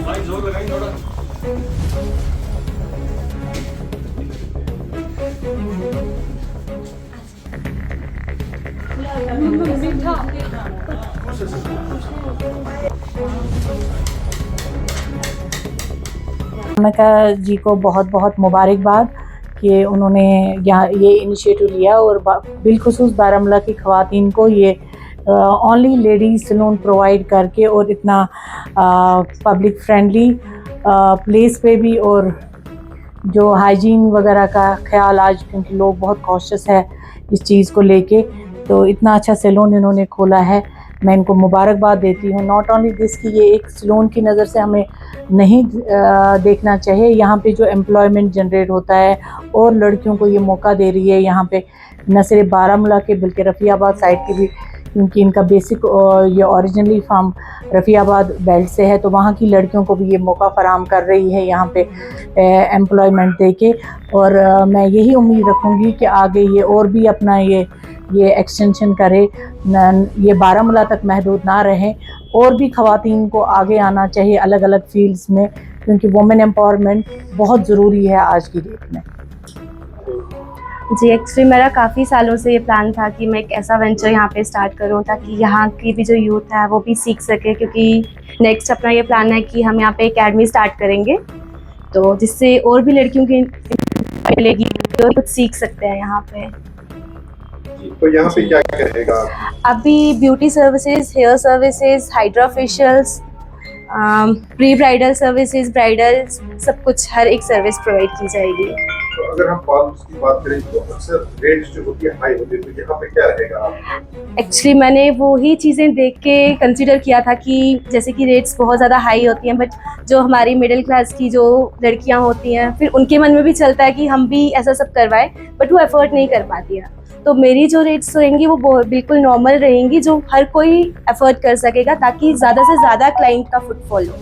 भाई जोर लगाई थोड़ा। अनामिका जी को बहुत बहुत मुबारकबाद कि उन्होंने यहाँ ये इनिशिएटिव लिया और बिलखुसूस बारामूला की ख़वातीन को ये ओनली लेडीज़ सैलून प्रोवाइड करके और इतना पब्लिक फ्रेंडली प्लेस पे भी, और जो हाइजीन वगैरह का ख्याल आज, क्योंकि लोग बहुत कॉशियस है इस चीज़ को लेके, तो इतना अच्छा सैलून इन्होंने खोला है। मैं इनको मुबारकबाद देती हूँ। नॉट ओनली दिस कि ये एक सैलून की नज़र से हमें नहीं देखना चाहिए, यहाँ पे जो एम्प्लॉयमेंट जनरेट होता है और लड़कियों को ये मौका दे रही है यहाँ पे, न सिर्फ बारामूला के बल्कि रफ़ियाबाद साइड की भी, क्योंकि इनका बेसिक ये ओरिजिनली फार्म रफ़ियाबाद बेल्ट से है, तो वहाँ की लड़कियों को भी ये मौका फराहम कर रही है यहाँ पे एम्प्लॉयमेंट दे के। और मैं यही उम्मीद रखूँगी कि आगे ये और भी अपना ये एक्सटेंशन करे, ये बारामूला तक महदूद ना रहे, और भी ख़वातीन को आगे आना चाहिए अलग अलग फील्ड्स में, क्योंकि वुमेन एम्पावरमेंट बहुत ज़रूरी है आज की डेट में। जी, एक्चुअली मेरा काफ़ी सालों से ये प्लान था कि मैं एक ऐसा वेंचर यहाँ पे स्टार्ट करूँ ताकि यहाँ की भी जो यूथ है वो भी सीख सके, क्योंकि नेक्स्ट अपना ये प्लान है कि हम यहाँ पे एकेडमी स्टार्ट करेंगे, तो जिससे और भी लड़कियों की मिलेगी जो कुछ सीख सकते हैं यहाँ पे। तो यहाँ पे क्या क्या रहेगा? अभी beauty services, hair services, hydra facials, pre bridal services, bridals, सब कुछ हर एक सर्विस प्रोवाइड की जाएगी। तो अगर हम पार्लर्स की बात करें तो अक्सर रेट्स जो होती है हाई होती है, तो यहाँ पे क्या रहेगा? एक्चुअली मैंने वो ही चीज़ें देख के कंसीडर किया था कि जैसे कि रेट्स बहुत ज़्यादा हाई होती हैं, बट जो हमारी मिडिल क्लास की जो लड़कियां होती हैं, फिर उनके मन में भी चलता है कि हम भी ऐसा सब करवाएं, बट वो एफर्ट नहीं कर पाती हैं। तो मेरी जो रेट्स रहेंगी वो बिल्कुल नॉर्मल रहेंगी, जो हर कोई एफर्ट कर सकेगा, ताकि ज़्यादा से ज़्यादा क्लाइंट का फुटफॉल हो।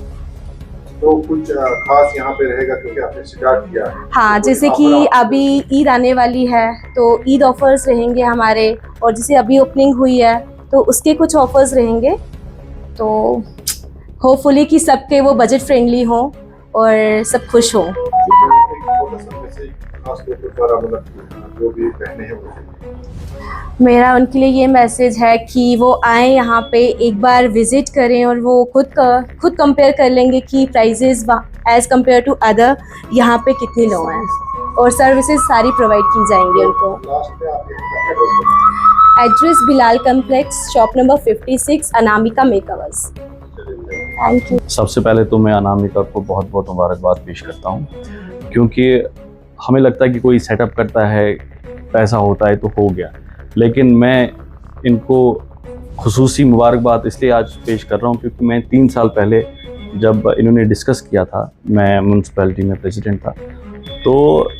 तो कुछ खास यहाँ पे रहेगा क्योंकि आपने स्टार्ट किया है? हाँ, जैसे कि अभी ईद आने वाली है तो ईद ऑफर्स रहेंगे हमारे, और जैसे अभी ओपनिंग हुई है तो उसके कुछ ऑफर्स रहेंगे, तो होपफुली कि सबके वो बजट फ्रेंडली हों और सब खुश हों। जो भी बहनें हैं वो मेरा उनके लिए ये मैसेज है कि वो आएँ यहाँ पे, एक बार विज़िट करें और वो खुद कंपेयर कर लेंगे कि prices as compare to other यहाँ पे कितने लो हैं, और सर्विसेज सारी प्रोवाइड की जाएंगी उनको। लास्ट में आप address Bilal complex, shop number 56, Anamika makeovers. Thank you. सबसे पहले तो मैं अनामिका को बहुत बहुत मुबारकबाद पेश करता हूँ, क्योंकि हमें लगता है कि कोई सेटअप करता है, पैसा होता है तो हो गया, लेकिन मैं इनको खुसूसी मुबारकबाद इसलिए आज पेश कर रहा हूँ क्योंकि मैं 3 साल पहले जब इन्होंने डिस्कस किया था, मैं म्यूनसिपैलिटी में प्रेसिडेंट था, तो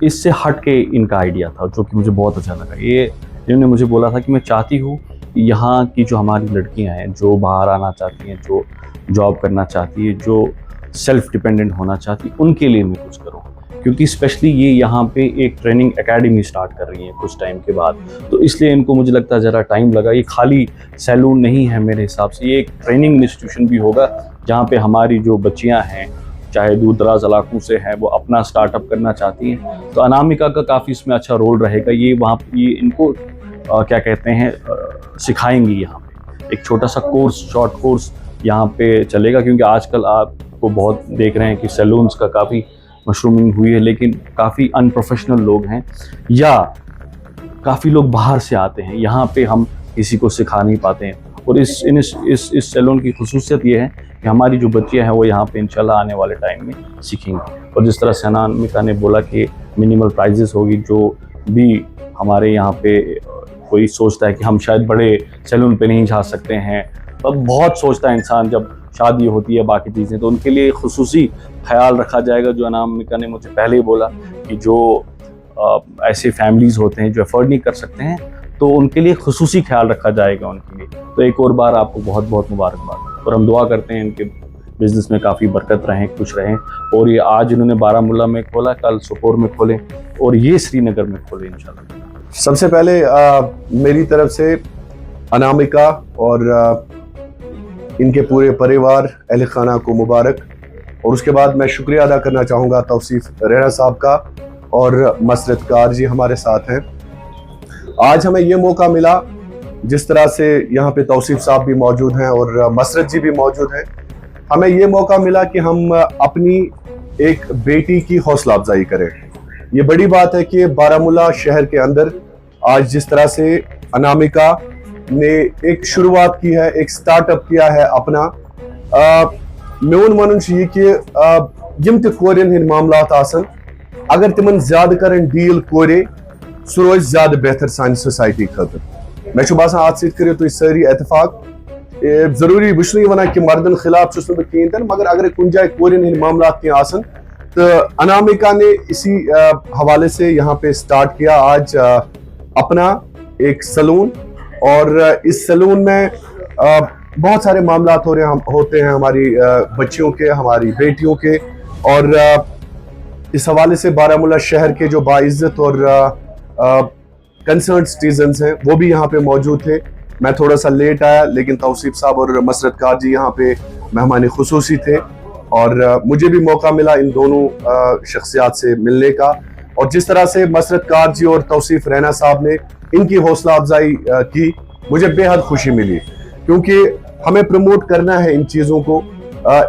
इससे हट के इनका आइडिया था जो कि मुझे बहुत अच्छा लगा। ये इन्होंने मुझे बोला था कि मैं चाहती हूँ यहाँ की जो हमारी लड़कियाँ हैं, जो बाहर आना चाहती हैं, जो जॉब करना चाहती है, जो सेल्फ डिपेंडेंट होना चाहती है, उनके लिए मैं कुछ करूँ, क्योंकि स्पेशली ये यहाँ पे एक ट्रेनिंग एकेडमी स्टार्ट कर रही है कुछ टाइम के बाद, तो इसलिए इनको मुझे लगता है ज़रा टाइम लगा। ये खाली सैलून नहीं है मेरे हिसाब से, ये एक ट्रेनिंग इंस्टीट्यूशन भी होगा जहाँ पे हमारी जो बच्चियाँ हैं, चाहे दूर दराज इलाकों से हैं, वो अपना स्टार्टअप करना चाहती हैं, तो अनामिका का काफ़ी इसमें अच्छा रोल रहेगा। ये वहाँ ये इनको क्या कहते हैं सिखाएंगी। यहाँ पे एक छोटा सा कोर्स, शॉर्ट कोर्स यहाँ पे चलेगा, क्योंकि आजकल आपको बहुत देख रहे हैं कि सैलून्स का काफ़ी मशरूमिंग हुई है, लेकिन काफ़ी अनप्रोफेशनल लोग हैं या काफ़ी लोग बाहर से आते हैं, यहाँ पे हम किसी को सिखा नहीं पाते हैं। और इस सैलून की खुसूसियत ये है कि हमारी जो बच्चियाँ हैं वो यहाँ पे इंशाल्लाह आने वाले टाइम में सीखेंगी। और जिस तरह से अनामिका ने बोला कि मिनिमल प्राइजेस होगी, जो भी हमारे यहाँ पे कोई सोचता है कि हम शायद बड़े सैलून पे नहीं जा सकते हैं, अब बहुत सोचता है इंसान जब शादी होती है बाकी चीज़ें, तो उनके लिए खुसूसी ख्याल रखा जाएगा। जो अनामिका ने मुझे पहले ही बोला कि जो ऐसे फैमिलीज़ होते हैं जो अफोर्ड नहीं कर सकते हैं, तो उनके लिए खुसूसी ख्याल रखा जाएगा उनके लिए। तो एक और बार आपको बहुत बहुत मुबारकबाद, और हम दुआ करते हैं इनके बिज़नेस में काफ़ी बरकत रहें, खुश रहें। और ये आज इन्होंने बारामूला में खोला, कल सोपोर में खोलें और ये श्रीनगर में खोलें इंशाल्लाह। सबसे पहले मेरी तरफ से अनामिका और इनके पूरे परिवार अहले खाना को मुबारक। और उसके बाद मैं शुक्रिया अदा करना चाहूँगा तौसीफ रैना साहब का और मसरत कार जी हमारे साथ हैं। आज हमें ये मौका मिला, जिस तरह से यहाँ पे तौसीफ साहब भी मौजूद हैं और मसरत जी भी मौजूद हैं, हमें ये मौका मिला कि हम अपनी एक बेटी की हौसला अफजाई करें। ये बड़ी बात है कि बारामूला शहर के अंदर आज जिस तरह से अनामिका ने एक शुरुआत की है, एक स्टार्टअप किया है अपना, मेन वन कि यम तोरन हंद मामलात आसन, अगर तिमन ज्यादा करन डील कोरे सह रोज ज्यादा बेहतर सान सोसाइटी खतर। मैं बासान अत सो तुम सारी एतफाक। जरूरी बस वन कि मर्दन खिलाफ कहें, मगर अगर कुछ जाए कोरियन हंद मामलात कह आसन तो अनामिका ने इसी हवाले से यहाँ पे स्टार्ट किया आज अपना एक सलून। और इस सलून में बहुत सारे मामलात होते हैं हमारी बच्चियों के, हमारी बेटियों के। और इस हवाले से बारामूला शहर के जो बाइज्जत और कंसर्न सिटीजन्स हैं वो भी यहाँ पे मौजूद थे। मैं थोड़ा सा लेट आया, लेकिन तौसीफ साहब और मसरत कार जी यहाँ पे मेहमान खुसूसी थे और मुझे भी मौका मिला इन दोनों शख्सियात से मिलने का। और जिस तरह से मसरत कार जी और तौसीफ रैना साहब ने इनकी हौसला अफजाई की, मुझे बेहद खुशी मिली, क्योंकि हमें प्रमोट करना है इन चीज़ों को।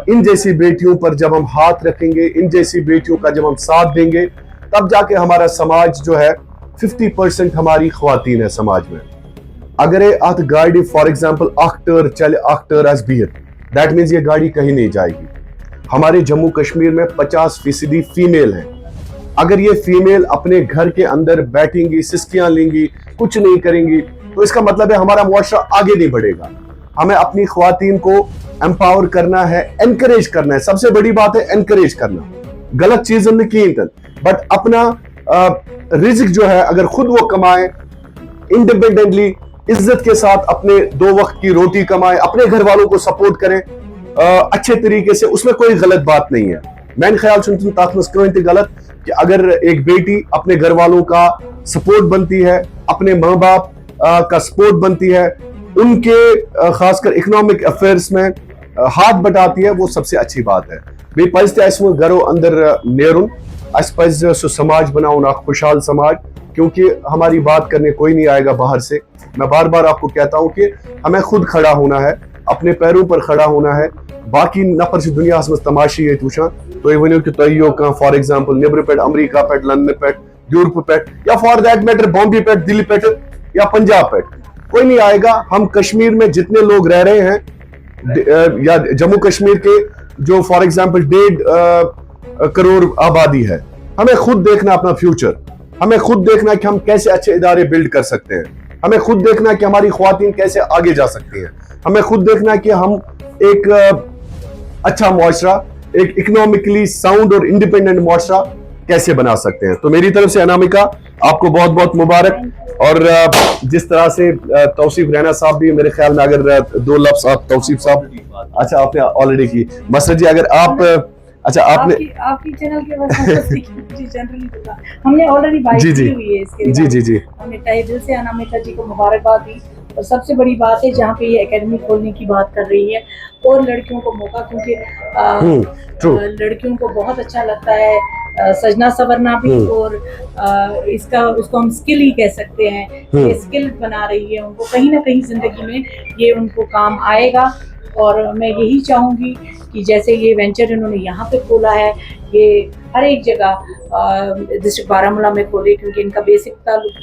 इन जैसी बेटियों पर जब हम हाथ रखेंगे, इन जैसी बेटियों का जब हम साथ देंगे, तब जाके हमारा समाज जो है 50% हमारी ख्वातीन है समाज में। अगर अत गाड़ी फॉर एग्जाम्पल अख्तर चले, अख्तर आज बिहत, दैट मीन्स ये गाड़ी कहीं नहीं जाएगी। हमारे जम्मू कश्मीर में 50% फीमेल है। अगर ये फीमेल अपने घर के अंदर बैठेंगी, सिस्कियां लेंगी, कुछ नहीं करेंगी, तो इसका मतलब है हमारा मुआशरा आगे नहीं बढ़ेगा। हमें अपनी ख्वातीन को एम्पावर करना है, एनकरेज करना है। सबसे बड़ी बात है एनकरेज करना, गलत चीज नहीं, बट अपना रिज़्क जो है अगर खुद वो कमाए, इंडिपेंडेंटली इज्जत के साथ अपने 2 वक्त की रोटी कमाए, अपने घर वालों को सपोर्ट करें अच्छे तरीके से, उसमें कोई गलत बात नहीं है। मैंने ख्याल सुनती गलत कि अगर एक बेटी अपने घर वालों का सपोर्ट बनती है, अपने माँ बाप का सपोर्ट बनती है, उनके खासकर इकोनॉमिक अफेयर्स में हाथ बटाती है, वो सबसे अच्छी बात है। बे पज घरों अंदर नेरुन, अस पज सो समाज बनाउन, खुशहाल समाज, क्योंकि हमारी बात करने कोई नहीं आएगा बाहर से। मैं बार बार आपको कहता हूं कि हमें खुद खड़ा होना है, अपने पैरों पर खड़ा होना है। बाकी नफर से दुनिया में तमाशी ये वुचान, तो वो कि तुम कह फॉर एग्जाम्पल निबर पे, अमरीका पे, लंदन पे, यूरोप पे, या फॉर दैट मैटर बॉम्बे पे, दिल्ली पे या पंजाब पे, कोई नहीं आएगा। हम कश्मीर में जितने लोग रह रहे हैं या जम्मू कश्मीर के जो फॉर एग्जाम्पल 1.5 करोड़ आबादी है, हमें खुद देखना अपना फ्यूचर, हमें खुद देखना कि हम कैसे अच्छे इदारे बिल्ड कर सकते हैं, हमें खुद देखना कि हमारी ख्वातीन कैसे आगे जा सकती हैं, हमें खुद देखना कि हम एक अच्छा मुआशरा, एक इकोनॉमिकली साउंड और इंडिपेंडेंट मुआशरा कैसे बना सकते हैं। तो मेरी तरफ से अनामिका आपको बहुत बहुत मुबारक। और जिस तरह से तौसीफ रैना साहब भी, मेरे ख्याल में अगर 2 लफ्ज आप तौसीफ साहब, अच्छा आपने ऑलरेडी की, मसरत जी अगर आप, अच्छा आपने आपकी चैनल के जी जनरली हमने ऑलरेडी बात की हुई है इसके, जी हमने तहे दिल से अनामिका जी को मुबारकबाद दी। और सबसे बड़ी बात है जहाँ पे ये एकेडमी खोलने की बात कर रही है, और लड़कियों को मौका, क्योंकि लड़कियों को बहुत अच्छा लगता है सजना सवरना भी, और उसको हम स्किल ही कह सकते हैं। ये स्किल बना रही है उनको, कहीं ना कहीं जिंदगी में ये उनको काम आएगा। और मैं यही चाहूँगी कि जैसे ये वेंचर इन्होंने यहाँ पे खोला है, ये हर एक जगह डिस्ट्रिक्ट बारामूला में खोले, क्योंकि इनका बेसिक ताल्लुक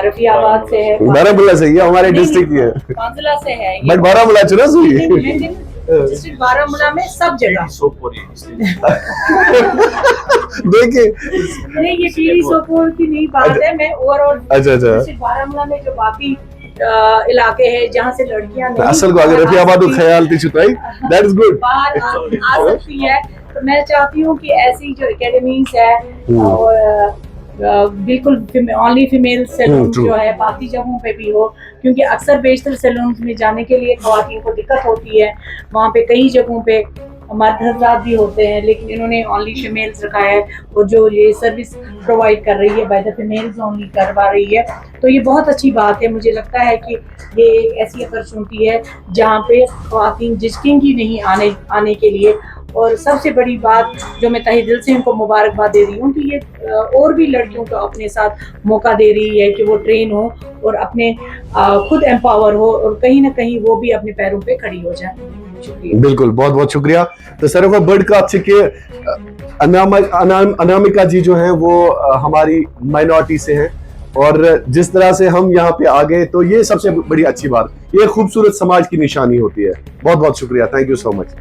रफियाबाद से है। बारामूला से है, हमारे डिस्ट्रिक्ट की है, कांजला से है, बट बारामूला चुना डिस्ट्रिक्ट बारामूला में सब जगह देखिए नहीं, ये पीरी सोपोर की नहीं बात है, मैं ओवरऑल डिस्ट्रिक्ट बारामूला में जो बाकी इलाके हैं जहाँ से लड़कियां असल को अगर रफियाबाद को ख्याल थी चुताई, दैट इज गुड, बाहर आ सकती है। तो मैं चाहती हूँ कि ऐसी जो एकेडमीज है, और बिल्कुल ओनली फीमेल सैलून जो है बाकी जगहों पे भी हो, क्योंकि अक्सर बेशतर सैलून में जाने के लिए ख्वातीन को दिक्कत होती है। वहाँ पे कई जगहों पे मर्द हजरात भी होते हैं, लेकिन इन्होंने ओनली फीमेल्स रखा है और जो ये सर्विस प्रोवाइड कर रही है बाय द फीमेल्स ओनली करवा रही है, तो ये बहुत अच्छी बात है। मुझे लगता है कि ये एक ऐसी अपॉर्चुनिटी है जहाँ पे ख्वातीन झिझकेंगी नहीं आने के लिए। और सबसे बड़ी बात जो मैं तहे दिल से उनको मुबारकबाद दे रही हूँ कि ये और भी लड़कियों को अपने साथ मौका दे रही है कि वो ट्रेन हो और अपने खुद एम्पावर हो और कहीं ना कहीं वो भी अपने पैरों पे खड़ी हो जाए। शुक्रिया। बिल्कुल, बहुत बहुत शुक्रिया। तो सर को बड़ का अच्छे के अनामिका जी जो हैं वो हमारी माइनॉरिटी से हैं और जिस तरह से हम यहाँ पे आ गए तो ये सबसे बड़ी अच्छी बात, ये खूबसूरत समाज की निशानी होती है। बहुत बहुत शुक्रिया, थैंक यू सो मच।